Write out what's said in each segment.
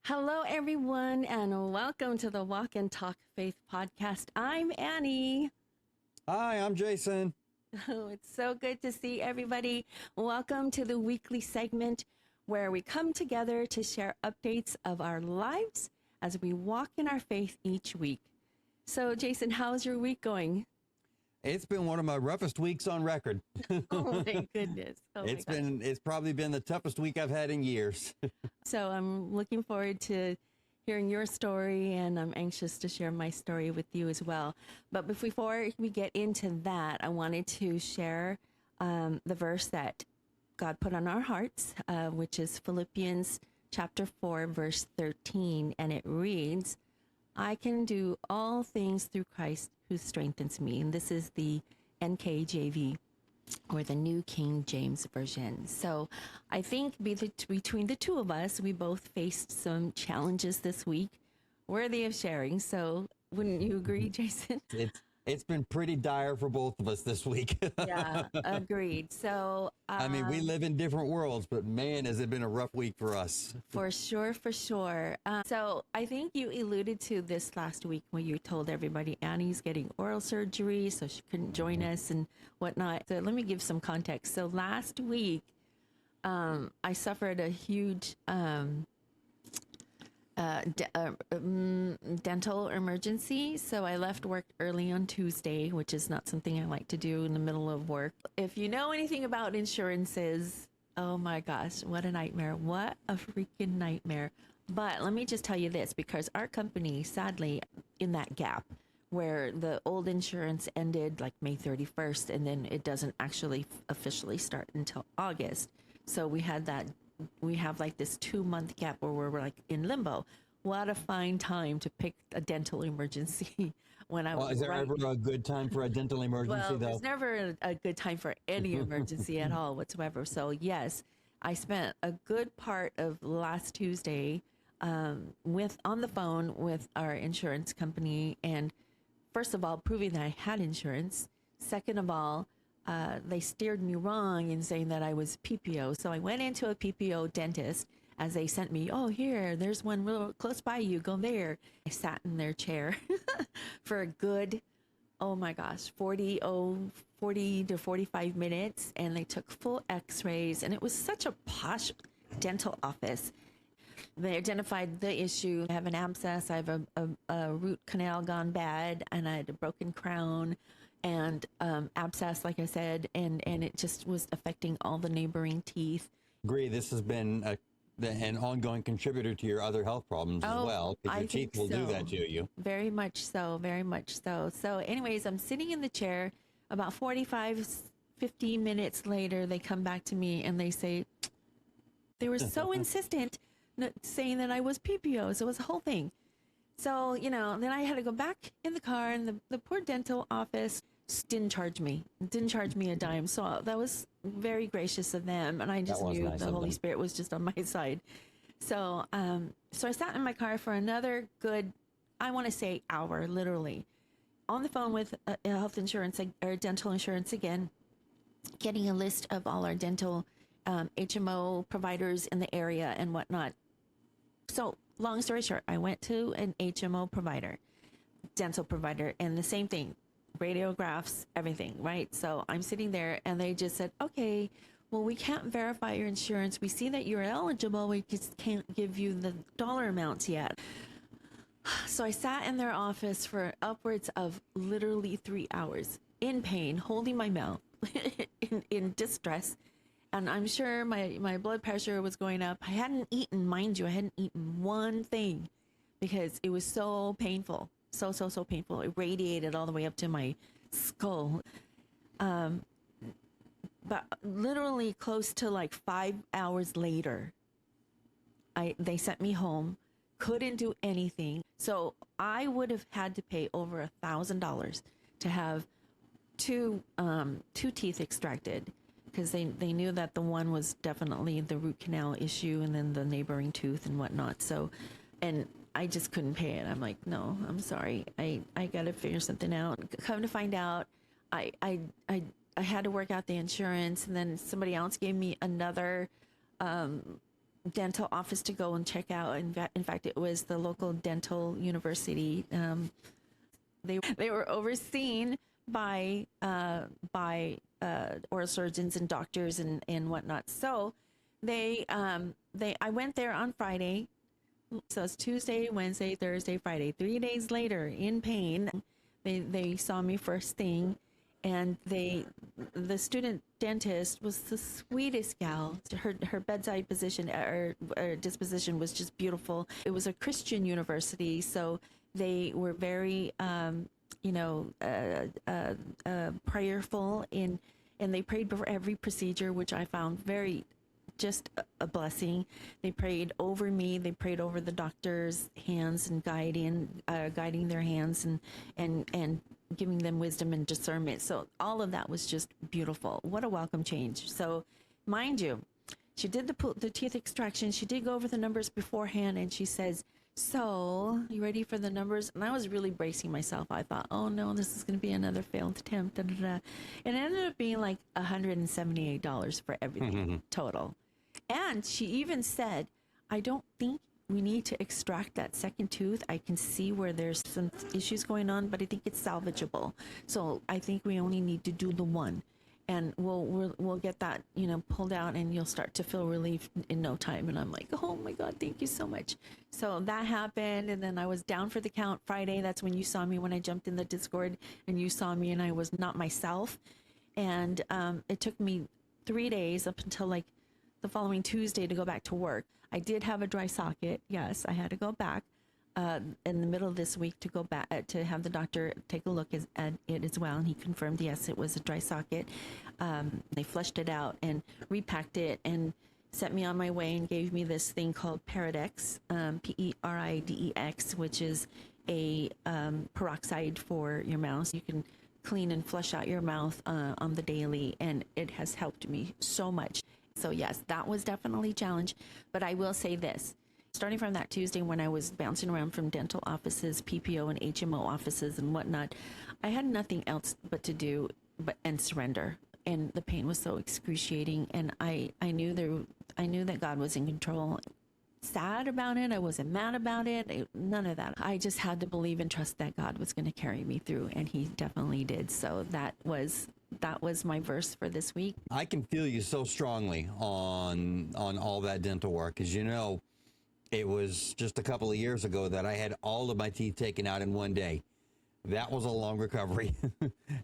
Hello, everyone, and welcome to the Walk and Talk Faith podcast. I'm Annie. Hi, I'm Jason. Oh, it's so good to see everybody. Welcome to the weekly segment where we come together to share updates of our lives as we walk in our faith each week. So, Jason, how's your week going? It's been one of my roughest weeks on record. Oh my goodness. It's probably been the toughest week I've had in years. So I'm looking forward to hearing your story, and I'm anxious to share my story with you as well. But before we get into that, I wanted to share the verse that God put on our hearts, which is Philippians chapter 4, verse 13. And it reads, I can do all things through Christ who strengthens me. And this is the NKJV, or the New King James Version. So I think between the two of us, we both faced some challenges this week worthy of sharing. So wouldn't you agree, Jason? It's been pretty dire for both of us this week. Yeah, agreed. So I mean, we live in different worlds, but man, has it been a rough week for us. For sure, for sure. So I think you alluded to this last week when you told everybody Annie's getting oral surgery, so she couldn't join us and whatnot. So let me give some context. So last week, I suffered a huge dental emergency. So I left work early on Tuesday, which is not something I like to do in the middle of work. If you know anything about insurances, oh my gosh, what a nightmare. What a freaking nightmare. But let me just tell you this, because our company, sadly, in that gap where the old insurance ended like May 31st, and then it doesn't actually officially start until August. So we have like this 2-month gap where we're like in limbo. What a fine time to pick a dental emergency when I was. Is there ever a good time for a dental emergency, though? There's never a good time for any emergency at all whatsoever. So yes, I spent a good part of last Tuesday on the phone with our insurance company, and first of all, proving that I had insurance. Second of all, they steered me wrong in saying that I was PPO. So I went into a PPO dentist as they sent me, there's one real close by you, go there. I sat in their chair for a good, 40 to 45 minutes. And they took full x-rays, and it was such a posh dental office. They identified the issue. I have an abscess. I have a root canal gone bad, and I had a broken crown and abscess, like I said, and it just was affecting all the neighboring teeth. Agree. This has been an ongoing contributor to your other health problems as well, because your teeth will do that to you. Very much so, very much so. So anyways, I'm sitting in the chair. About 50 minutes later, they come back to me and they say, they were so insistent saying that I was PPO. So it was a whole thing. So, then I had to go back in the car, and the poor dental office didn't charge me a dime. So that was very gracious of them. And I just knew the Holy Spirit was just on my side. So, so I sat in my car for another good, I want to say hour, literally, on the phone with health insurance or dental insurance again, getting a list of all our dental HMO providers in the area and whatnot. So long story short, I went to an HMO provider, dental provider, and the same thing, radiographs, everything, right? So I'm sitting there, and they just said, okay, well, we can't verify your insurance. We see that you're eligible. We just can't give you the dollar amounts yet. So I sat in their office for upwards of literally 3 hours in pain, holding my mouth in distress. And I'm sure my blood pressure was going up. I hadn't eaten, mind you, I hadn't eaten one thing because it was so painful. So painful. It radiated all the way up to my skull. But literally close to like 5 hours later, they sent me home, couldn't do anything. So I would have had to pay over $1,000 to have two teeth extracted, because they knew that the one was definitely the root canal issue and then the neighboring tooth and whatnot. So, and I just couldn't pay it. I'm like, no, I'm sorry. I got to figure something out. Come to find out, I had to work out the insurance, and then somebody else gave me another dental office to go and check out. In fact, it was the local dental university. They were overseen by oral surgeons and doctors and whatnot. So I went there on Friday. So it's Tuesday, Wednesday, Thursday, Friday. 3 days later, in pain, they saw me first thing, and the student dentist was the sweetest gal. Her bedside position or disposition was just beautiful. It was a Christian university, so they were very prayerful and they prayed before every procedure, which I found very just a blessing. They prayed over me. They prayed over the doctor's hands and guiding their hands and giving them wisdom and discernment. So all of that was just beautiful. What a welcome change. So mind you, she did the teeth extraction. She did go over the numbers beforehand, and she says, "So, you ready for the numbers?" And I was really bracing myself. I thought, oh no, this is going to be another failed attempt. Da, da, da. And it ended up being like $178 for everything total. And she even said, "I don't think we need to extract that second tooth. I can see where there's some issues going on, but I think it's salvageable. So I think we only need to do the one. And we'll get that, pulled out, and you'll start to feel relief in no time." And I'm like, oh my God, thank you so much. So that happened. And then I was down for the count Friday. That's when you saw me, when I jumped in the Discord and you saw me and I was not myself. And it took me 3 days up until like the following Tuesday to go back to work. I did have a dry socket. Yes, I had to go back in the middle of this week to go back to have the doctor take a look at it as well. And he confirmed, yes, it was a dry socket. They flushed it out and repacked it and sent me on my way and gave me this thing called Peridex, Peridex, which is a peroxide for your mouth. You can clean and flush out your mouth on the daily, and it has helped me so much. So yes, that was definitely a challenge. But I will say this, starting from that Tuesday when I was bouncing around from dental offices, PPO and HMO offices and whatnot, I had nothing else but to do and surrender. And the pain was so excruciating. And I knew that God was in control. Sad about it. I wasn't mad about it. None of that. I just had to believe and trust that God was going to carry me through. And he definitely did. So that was my verse for this week. I can feel you so strongly on all that dental work, because it was just a couple of years ago that I had all of my teeth taken out in one day. That was a long recovery.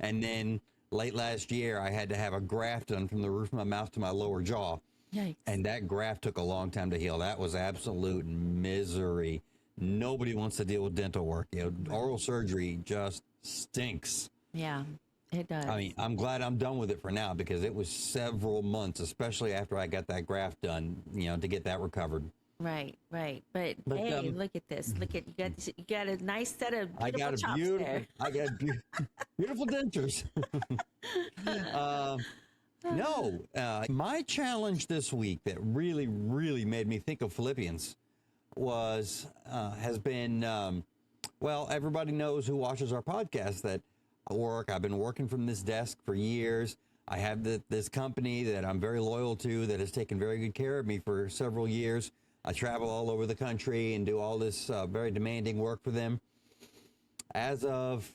And then late last year, I had to have a graft done from the roof of my mouth to my lower jaw. Yikes. And that graft took a long time to heal. That was absolute misery. Nobody wants to deal with dental work. Oral surgery just stinks. Yeah, it does. I mean, I'm glad I'm done with it for now, because it was several months, especially after I got that graft done, to get that recovered. Right. But hey, look at this. Look at you got a nice set of beautiful chops there. I got beautiful dentures. My challenge this week that really, really made me think of Philippians has been everybody knows who watches our podcast that I've been working from this desk for years. I have this company that I'm very loyal to that has taken very good care of me for several years. I travel all over the country and do all this very demanding work for them. As of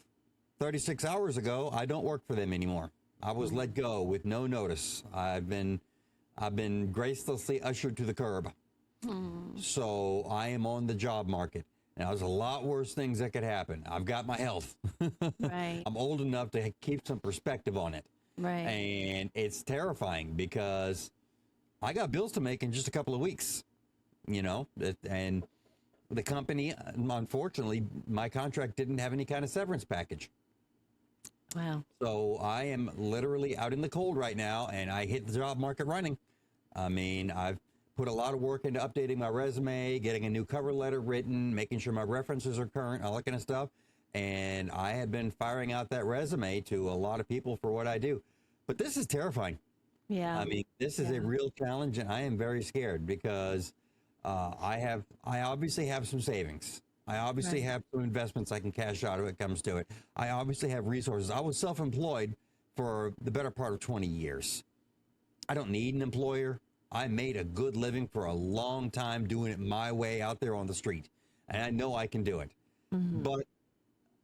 36 hours ago, I don't work for them anymore. I was let go with no notice. I've been gracelessly ushered to the curb. So I am on the job market. Now, there's a lot worse things that could happen. I've got my health. Right. I'm old enough to keep some perspective on it. Right. And it's terrifying because I got bills to make in just a couple of weeks, and the company, unfortunately, my contract didn't have any kind of severance package. Wow. So I am literally out in the cold right now, and I hit the job market running. I mean, I've put a lot of work into updating my resume, getting a new cover letter written, making sure my references are current, all that kind of stuff. And I have been firing out that resume to a lot of people for what I do. But this is terrifying. Yeah. I mean, this is a real challenge, and I am very scared because I obviously have some savings. I obviously have some investments I can cash out if it comes to it. I obviously have resources. I was self-employed for the better part of 20 years. I don't need an employer. I made a good living for a long time doing it my way out there on the street. And I know I can do it. But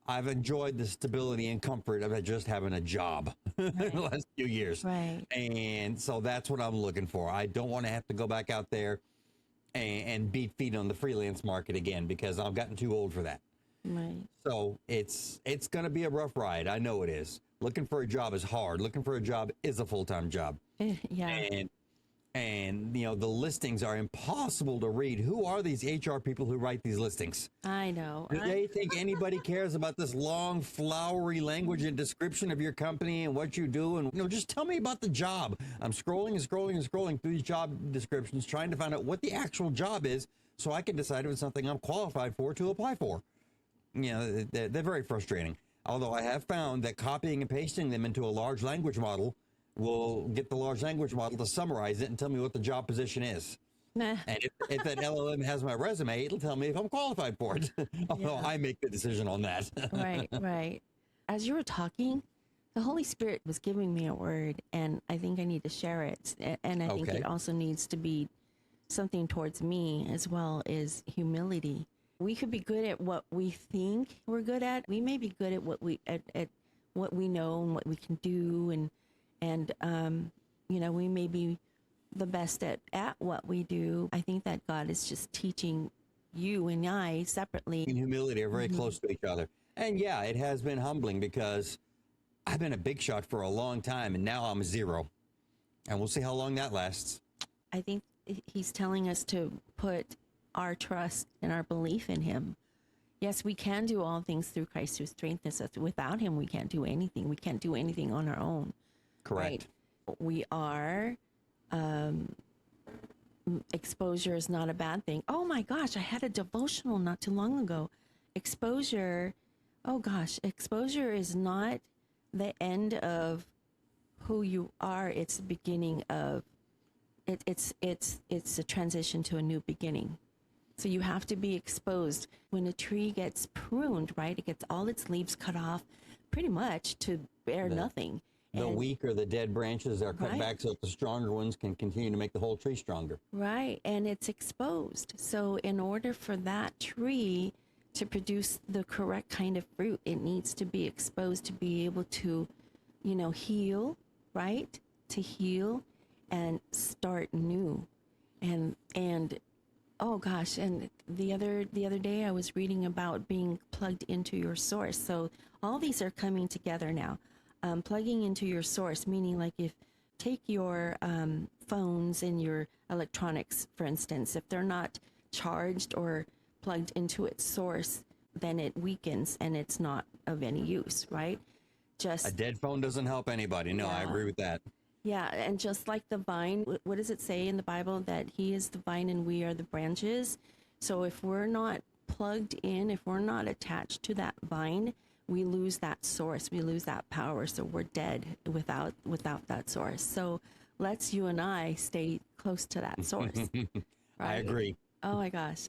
I've enjoyed the stability and comfort of just having a job in the last few years. Right. And so that's what I'm looking for. I don't want to have to go back out there and beat feet on the freelance market again, because I've gotten too old for that. Right. So it's going to be a rough ride. I know it is. Looking for a job is hard. Looking for a job is a full-time job. Yeah. And you know, the listings are impossible to read. Who are these HR people who write these listings? I know. Do they think anybody cares about this long, flowery language and description of your company and what you do? And, you know, just tell me about the job. I'm scrolling and scrolling and scrolling through these job descriptions, trying to find out what the actual job is so I can decide if it's something I'm qualified for to apply for. You know, they're very frustrating. Although I have found that copying and pasting them into a large language model will get the large language model to summarize it and tell me what the job position is. Nah. And if that LLM has my resume, it'll tell me if I'm qualified for it. Although I make the decision on that. Right, right. As you were talking, the Holy Spirit was giving me a word, and I think I need to share it. And I think it also needs to be something towards me as well, is humility. We could be good at what we think we're good at. We may be good at what we know and what we can do, and you know, we may be the best at what we do. I think that God is just teaching you and I separately. And humility are very close to each other. And yeah, it has been humbling, because I've been a big shot for a long time, and now I'm a zero. And we'll see how long that lasts. I think he's telling us to put our trust and our belief in him. Yes, we can do all things through Christ who strengthens us. Without him, we can't do anything. We can't do anything on our own. Correct. Right? We are, exposure is not a bad thing. Oh my gosh, I had a devotional not too long ago. Exposure, oh gosh, exposure is not the end of who you are. It's the beginning of, it's a transition to a new beginning. So you have to be exposed. When a tree gets pruned, right, it gets all its leaves cut off pretty much to bear nothing. The weak or the dead branches are cut back so that the stronger ones can continue to make the whole tree stronger. Right, and it's exposed. So in order for that tree to produce the correct kind of fruit, it needs to be exposed to be able to, you know, heal, right? To heal and start new. And oh gosh, and the other day I was reading about being plugged into your source. So all these are coming together now. Plugging into your source, meaning like if take your phones and your electronics, for instance, if they're not charged or plugged into its source, then it weakens and it's not of any use, right? Just a dead phone doesn't help anybody. No, I agree with that. Yeah, and just like the vine, what does it say in the Bible? That he is the vine and we are the branches. So if we're not plugged in, if we're not attached to that vine, we lose that source, we lose that power. So we're dead without that source. So let's you and I stay close to that source. Right? I agree. Oh my gosh.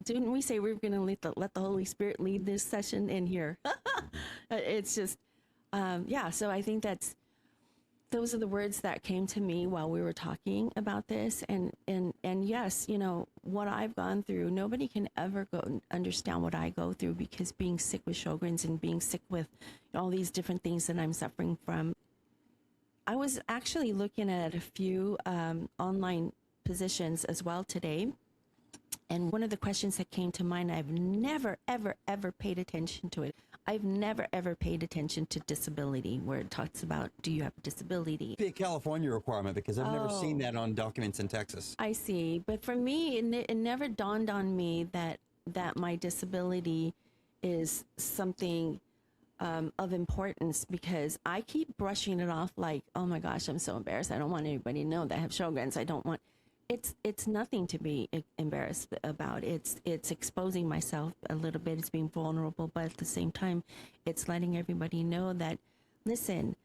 Didn't we say we were going to let the Holy Spirit lead this session in here? It's just, yeah. So I think those are the words that came to me while we were talking about this. And yes, you know, what I've gone through, nobody can ever go and understand what I go through, because being sick with Sjogren's and being sick with all these different things that I'm suffering from. I was actually looking at a few online positions as well today. And one of the questions that came to mind, I've never, ever, ever paid attention to it. I've never, ever paid attention to disability, where it talks about, do you have a disability? It'd be a California requirement, because I've never seen that on documents in Texas. I see. But for me, it never dawned on me that my disability is something of importance, because I keep brushing it off like, oh my gosh, I'm so embarrassed. I don't want anybody to know that I have Sjogren's. I don't want... It's nothing to be embarrassed about. It's exposing myself a little bit. It's being vulnerable, but at the same time, it's letting everybody know that, listen,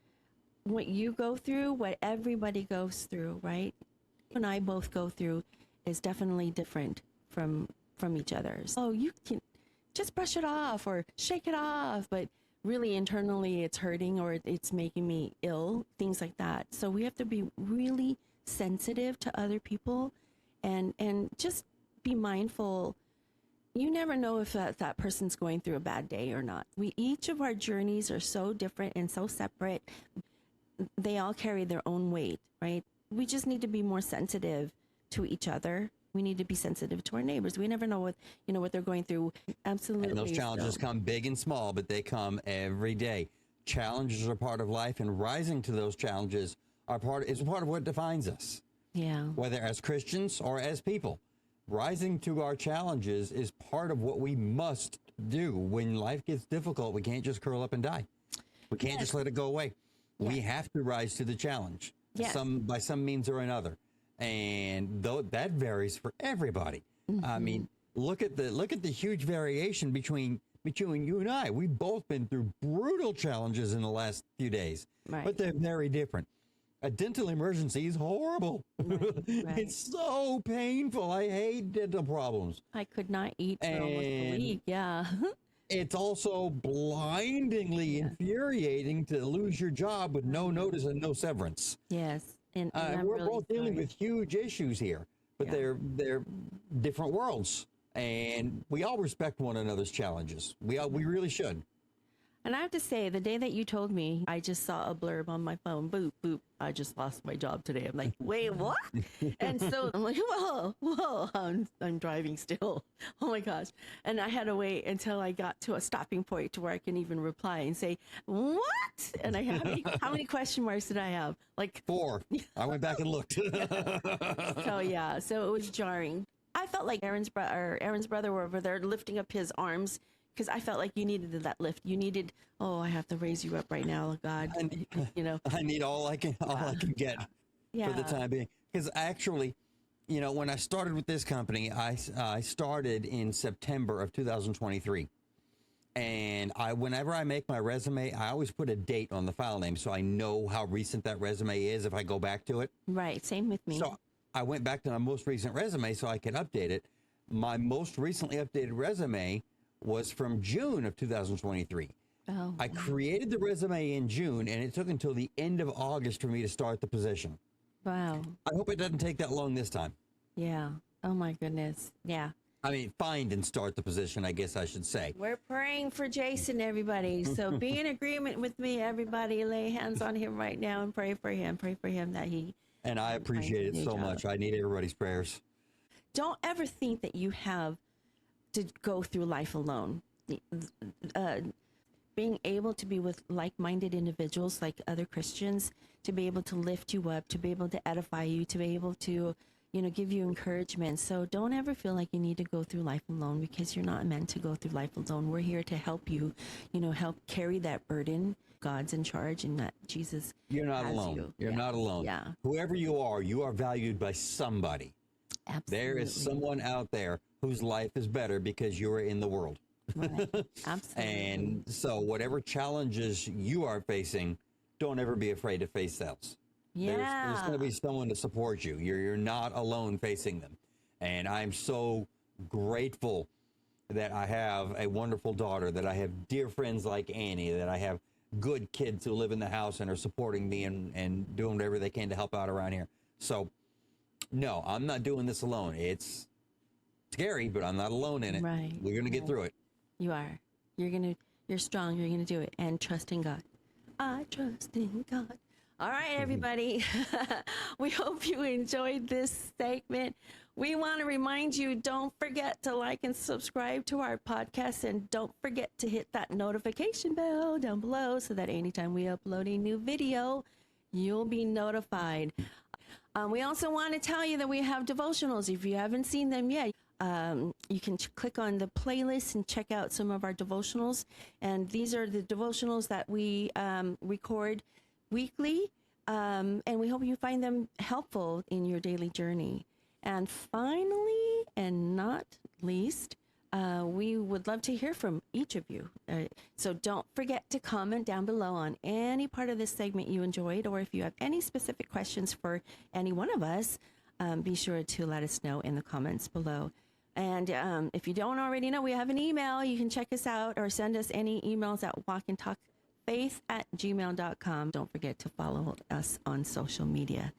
what you go through, what everybody goes through, right? You and I both go through is definitely different from each other's. Oh, you can just brush it off or shake it off, but really internally it's hurting or it's making me ill, things like that. So we have to be really sensitive to other people, and just be mindful. You never know if that person's going through a bad day or not. Each of our journeys are so different and so separate. They all carry their own weight, right? We just need to be more sensitive to each other. We need to be sensitive to our neighbors. We never know what they're going through. Absolutely. And those challenges come big and small, but they come every day. Challenges are part of life, and rising to those challenges is part of what defines us. Yeah. Whether as Christians or as people. Rising to our challenges is part of what we must do. When life gets difficult, we can't just curl up and die. We can't just let it go away. We have to rise to the challenge, by some means or another. And though that varies for everybody. I mean, look at the huge variation between you and I. We've both been through brutal challenges in the last few days, but they're very different. A dental emergency is horrible. Right. It's so painful. I hate dental problems. I could not eat for almost a week. Yeah. It's also blindingly infuriating to lose your job with no notice and no severance. Yes. And we're both dealing with huge issues here, but they're different worlds, and we all respect one another's challenges. We really should. And I have to say, the day that you told me, I just saw a blurb on my phone. Boop, boop. I just lost my job today. I'm like, wait, what? And so I'm like, whoa, I'm driving still. Oh my gosh. And I had to wait until I got to a stopping point to where I can even reply and say, what? And how many question marks did I have? Like 4. I went back and looked. So it was jarring. I felt like Aaron's brother were over there lifting up his arms, because I felt like you needed that lift. You needed, I have to raise you up right now, God. I need all I can get for the time being. Because actually, when I started with this company, I started in September of 2023. And whenever I make my resume, I always put a date on the file name so I know how recent that resume is if I go back to it. Right, same with me. So I went back to my most recent resume so I could update it. My most recently updated resume was from June of 2023. I created the resume in June, and it took until the end of August for me to start the position. Wow. I hope it doesn't take that long this time. Yeah. Oh, my goodness. Yeah. I mean, find and start the position, I guess I should say. We're praying for Jason, everybody. So be in agreement with me, everybody. Lay hands on him right now and pray for him. Pray for him that he... And I appreciate it so much. I need everybody's prayers. Don't ever think that you have to go through life alone. Being able to be with like-minded individuals, like other Christians, to be able to lift you up, to be able to edify you, to be able to, give you encouragement. So don't ever feel like you need to go through life alone, because you're not meant to go through life alone. We're here to help you, help carry that burden. God's in charge, and that Jesus You're not has alone. You're not alone. Yeah. Whoever you are valued by somebody. Absolutely. There is someone out there whose life is better because you are in the world. Right. Absolutely. And so whatever challenges you are facing, don't ever be afraid to face those. Yeah. There's going to be someone to support you. You're not alone facing them. And I'm so grateful that I have a wonderful daughter, that I have dear friends like Annie, that I have good kids who live in the house and are supporting me and doing whatever they can to help out around here. So, no, I'm not doing this alone. It's scary, but I'm not alone in it. Right. We're going to get through it. You are. You're strong. You're going to do it. And trust in God. I trust in God. All right, everybody. We hope you enjoyed this segment. We want to remind you, don't forget to like and subscribe to our podcast, and don't forget to hit that notification bell down below so that anytime we upload a new video, you'll be notified. We also want to tell you that we have devotionals. If you haven't seen them yet, you can click on the playlist and check out some of our devotionals. And these are the devotionals that we record weekly, and we hope you find them helpful in your daily journey. And finally, and not least, we would love to hear from each of you. So don't forget to comment down below on any part of this segment you enjoyed, or if you have any specific questions for any one of us, be sure to let us know in the comments below. And if you don't already know, we have an email. You can check us out or send us any emails at walkandtalkfaith@gmail.com. Don't forget to follow us on social media.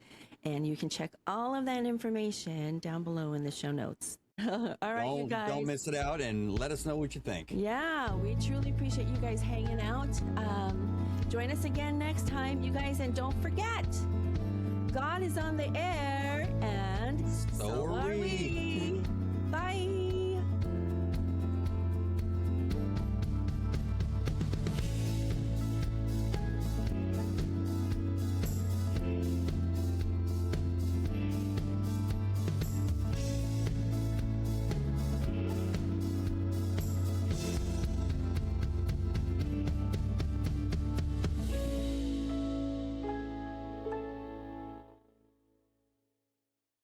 And you can check all of that information down below in the show notes. All right, you guys. Don't miss it out, and let us know what you think. Yeah, we truly appreciate you guys hanging out. Join us again next time, you guys. And don't forget, God is on the air, and So are we. Bye.